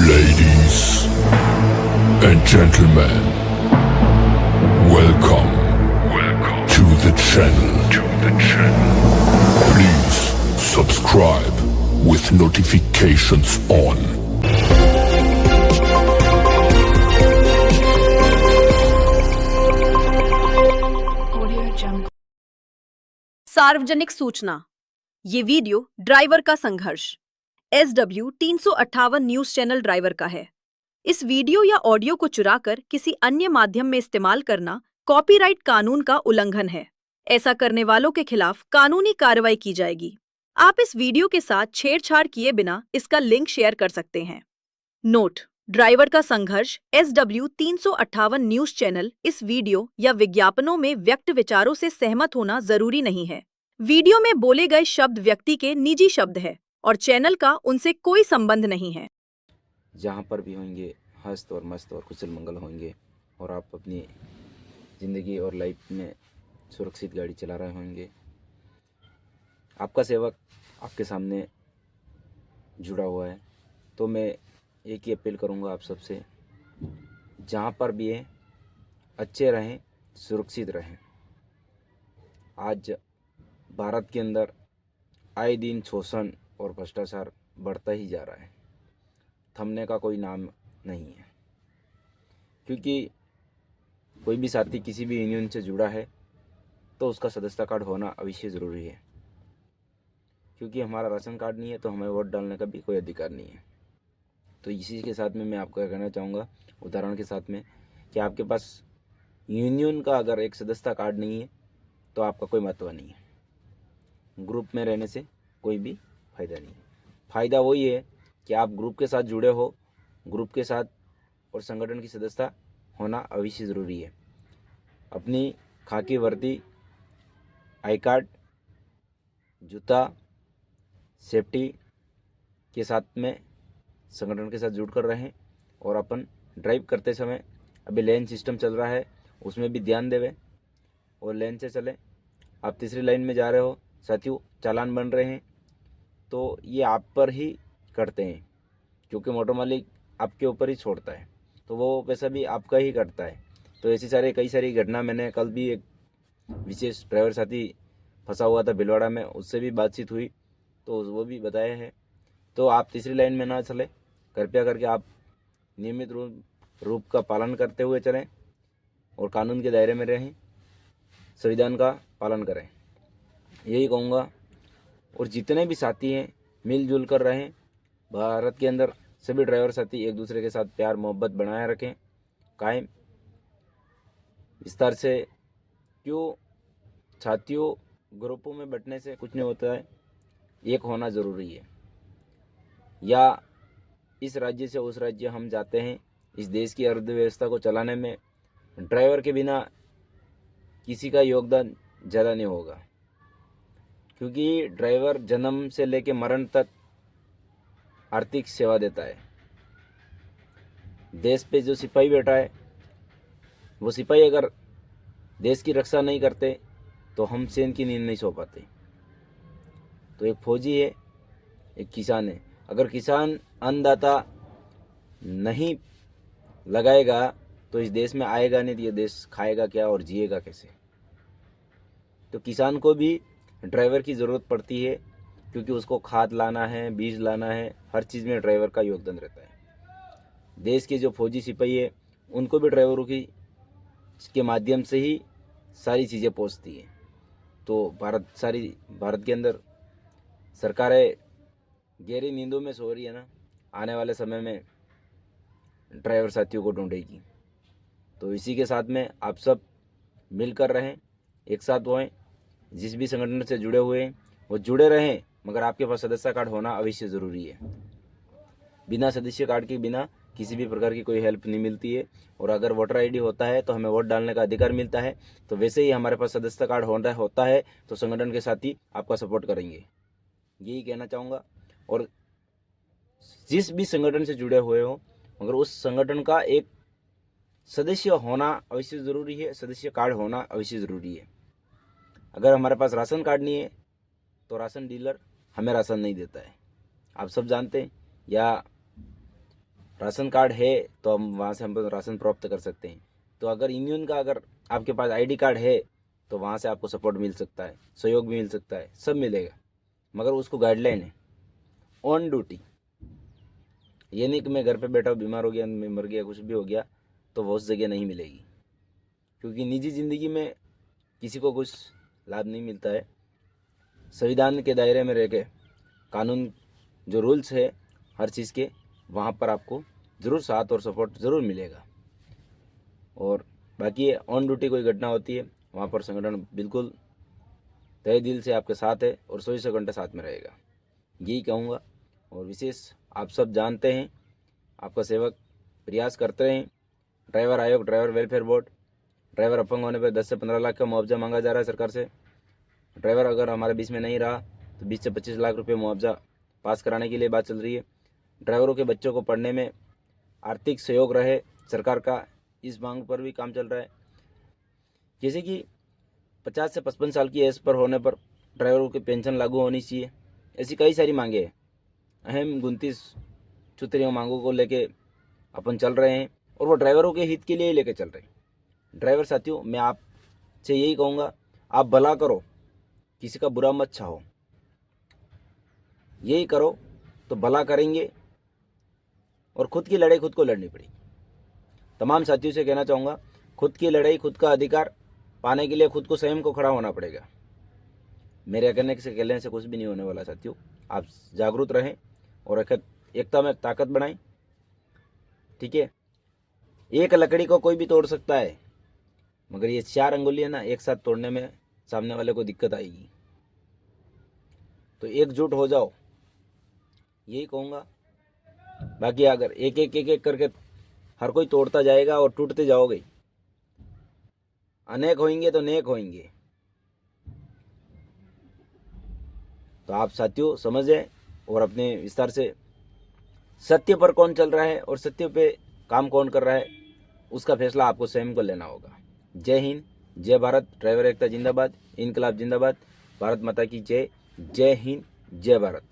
Ladies and gentlemen, welcome to the channel. Please subscribe with notifications on. सार्वजनिक सूचना। ये video driver का संघर्ष SW 358 न्यूज चैनल ड्राइवर का है। इस वीडियो या ऑडियो को चुराकर किसी अन्य माध्यम में इस्तेमाल करना कॉपीराइट कानून का उल्लंघन है। ऐसा करने वालों के खिलाफ कानूनी कार्रवाई की जाएगी। आप इस वीडियो के साथ छेड़छाड़ किए बिना इसका लिंक शेयर कर सकते हैं। नोट: ड्राइवर का संघर्ष SW 358 न्यूज चैनल इस वीडियो या विज्ञापनों में व्यक्त विचारों से सहमत होना जरूरी नहीं है। वीडियो में बोले गए शब्द व्यक्ति के निजी शब्द है और चैनल का उनसे कोई संबंध नहीं है। जहाँ पर भी होंगे हस्त और मस्त और कुशल मंगल होंगे और आप अपनी ज़िंदगी और लाइफ में सुरक्षित गाड़ी चला रहे होंगे। आपका सेवक आपके सामने जुड़ा हुआ है, तो मैं एक ही अपील करूँगा आप सबसे, जहाँ पर भी है अच्छे रहें, सुरक्षित रहें। आज भारत के अंदर आए दिन शोषण और भ्रष्टाचार बढ़ता ही जा रहा है, थमने का कोई नाम नहीं है। क्योंकि कोई भी साथी किसी भी यूनियन से जुड़ा है तो उसका सदस्यता कार्ड होना अवश्य ज़रूरी है। क्योंकि हमारा राशन कार्ड नहीं है तो हमें वोट डालने का भी कोई अधिकार नहीं है। तो इसी के साथ में मैं आपको कहना चाहूँगा, उदाहरण के साथ में, कि आपके पास यूनियन का अगर एक सदस्यता कार्ड नहीं है तो आपका कोई महत्व नहीं है। ग्रुप में रहने से कोई भी फ़ायदा नहीं है। फ़ायदा वही है कि आप ग्रुप के साथ जुड़े हो, ग्रुप के साथ और संगठन की सदस्यता होना अवश्य ज़रूरी है। अपनी खाकी वर्दी, आई कार्ड, जूता, सेफ्टी के साथ में संगठन के साथ जुड़कर रहें और अपन ड्राइव करते समय, अभी लेन सिस्टम चल रहा है उसमें भी ध्यान देवें और लेन से चलें। आप तीसरी लाइन में जा रहे हो साथियों, चालान बन रहे हैं तो ये आप पर ही करते हैं, क्योंकि मोटर मालिक आपके ऊपर ही छोड़ता है तो वो पैसा भी आपका ही कटता है। तो ऐसी कई सारी घटना, मैंने कल भी एक विशेष ड्राइवर साथी फंसा हुआ था भिलवाड़ा में, उससे भी बातचीत हुई तो वो भी बताया है। तो आप तीसरी लाइन में ना चले, कृपया करके आप नियमित रूप का पालन करते हुए चलें और कानून के दायरे में रहें, संविधान का पालन करें, यही कहूँगा। और जितने भी साथी हैं मिलजुल कर रहें। भारत के अंदर सभी ड्राइवर साथी एक दूसरे के साथ प्यार मोहब्बत बनाए रखें, कायम विस्तार से। क्यों साथियों, ग्रुपों में बंटने से कुछ नहीं होता है, एक होना ज़रूरी है। या इस राज्य से उस राज्य हम जाते हैं, इस देश की अर्थव्यवस्था को चलाने में ड्राइवर के बिना किसी का योगदान ज़्यादा नहीं होगा। क्योंकि ड्राइवर जन्म से लेकर मरण तक आर्थिक सेवा देता है। देश पे जो सिपाही बैठा है, वो सिपाही अगर देश की रक्षा नहीं करते तो हम चैन की नींद नहीं सो पाते। तो एक फौजी है, एक किसान है। अगर किसान अन्नदाता नहीं लगाएगा तो इस देश में आएगा नहीं, तो ये देश खाएगा क्या और जिएगा कैसे। तो किसान को भी ड्राइवर की ज़रूरत पड़ती है, क्योंकि उसको खाद लाना है, बीज लाना है, हर चीज़ में ड्राइवर का योगदान रहता है। देश के जो फौजी सिपाही है उनको भी ड्राइवरों की के माध्यम से ही सारी चीज़ें पहुंचती हैं। तो भारत के अंदर सरकारें गहरी नींदों में सो रही है ना, आने वाले समय में ड्राइवर साथियों को ढूंढेगी। तो इसी के साथ में आप सब मिलकर रहें, एक साथ होएं। जिस भी संगठन से जुड़े हुए हैं वो जुड़े रहें, मगर आपके पास सदस्य कार्ड होना अवश्य ज़रूरी है। बिना सदस्य कार्ड के बिना किसी भी प्रकार की कोई हेल्प नहीं मिलती है। और अगर वोटर आईडी होता है तो हमें वोट डालने का अधिकार मिलता है। तो वैसे ही हमारे पास सदस्यता कार्ड होता है तो संगठन के साथी आपका सपोर्ट करेंगे, यही कहना चाहूँगा। और जिस भी संगठन से जुड़े हुए हो, मगर उस संगठन का एक सदस्य होना अवश्य ज़रूरी है, सदस्य कार्ड होना अवश्य ज़रूरी है। अगर हमारे पास राशन कार्ड नहीं है तो राशन डीलर हमें राशन नहीं देता है, आप सब जानते हैं। या राशन कार्ड है तो हम वहाँ से हम राशन प्राप्त कर सकते हैं। तो अगर यूनियन का अगर आपके पास आईडी कार्ड है तो वहाँ से आपको सपोर्ट मिल सकता है, सहयोग भी मिल सकता है, सब मिलेगा। मगर उसको गाइडलाइन है, ऑन ड्यूटी। ये नहीं कि मैं घर पे बैठा बीमार हो गया, मैं मर गया, कुछ भी हो गया तो वो उस जगह नहीं मिलेगी। क्योंकि निजी ज़िंदगी में किसी को कुछ लाभ नहीं मिलता है। संविधान के दायरे में रह के कानून जो रूल्स है हर चीज़ के, वहाँ पर आपको ज़रूर साथ और सपोर्ट ज़रूर मिलेगा। और बाकी ऑन ड्यूटी कोई घटना होती है वहाँ पर संगठन बिल्कुल तहे दिल से आपके साथ है और 24 घंटे साथ में रहेगा, यही कहूँगा। और विशेष आप सब जानते हैं, आपका सेवक प्रयास करते रहें। ड्राइवर आयोग, ड्राइवर वेलफेयर बोर्ड, ड्राइवर अपंग होने पर 10 से 15 लाख का मुआवजा मांगा जा रहा है सरकार से। ड्राइवर अगर हमारे बीच में नहीं रहा तो 20 से 25 लाख रुपये मुआवजा पास कराने के लिए बात चल रही है। ड्राइवरों के बच्चों को पढ़ने में आर्थिक सहयोग रहे सरकार का, इस मांग पर भी काम चल रहा है। जैसे कि 50 से 55 साल की एज पर होने पर ड्राइवरों की पेंशन लागू होनी चाहिए। ऐसी कई सारी मांगे हैं। अहम 29 सूत्रीय मांगों को लेके अपन चल रहे हैं और वो ड्राइवरों के हित के लिए ही लेके चल रहे हैं। ड्राइवर साथियों, मैं आपसे यही कहूँगा, आप भला करो, किसी का बुरा मत चाहो। यही करो तो भला करेंगे और खुद की लड़ाई खुद को लड़नी पड़ेगी। तमाम साथियों से कहना चाहूँगा, खुद की लड़ाई, खुद का अधिकार पाने के लिए खुद को स्वयं को खड़ा होना पड़ेगा। मेरे कहने से कुछ भी नहीं होने वाला साथियों। आप जागरूक रहें और एकता में ताकत बढ़ाएं। ठीक है, एक लकड़ी को कोई भी तोड़ सकता है, मगर ये 4 अंगुलियां ना एक साथ तोड़ने में सामने वाले को दिक्कत आएगी। तो एकजुट हो जाओ, यही कहूँगा। बाकी अगर एक एक करके हर कोई तोड़ता जाएगा और टूटते जाओगे, अनेक होंगे तो नेक होंगे। तो आप साथियों समझें और अपने विस्तार से सत्य पर कौन चल रहा है और सत्य पे काम कौन कर रहा है, उसका फैसला आपको स्वयं को लेना होगा। जय हिंद, जय भारत, ड्राइवर एकता जिंदाबाद, इनकलाब जिंदाबाद, भारत माता की जय। जय हिंद, जय भारत।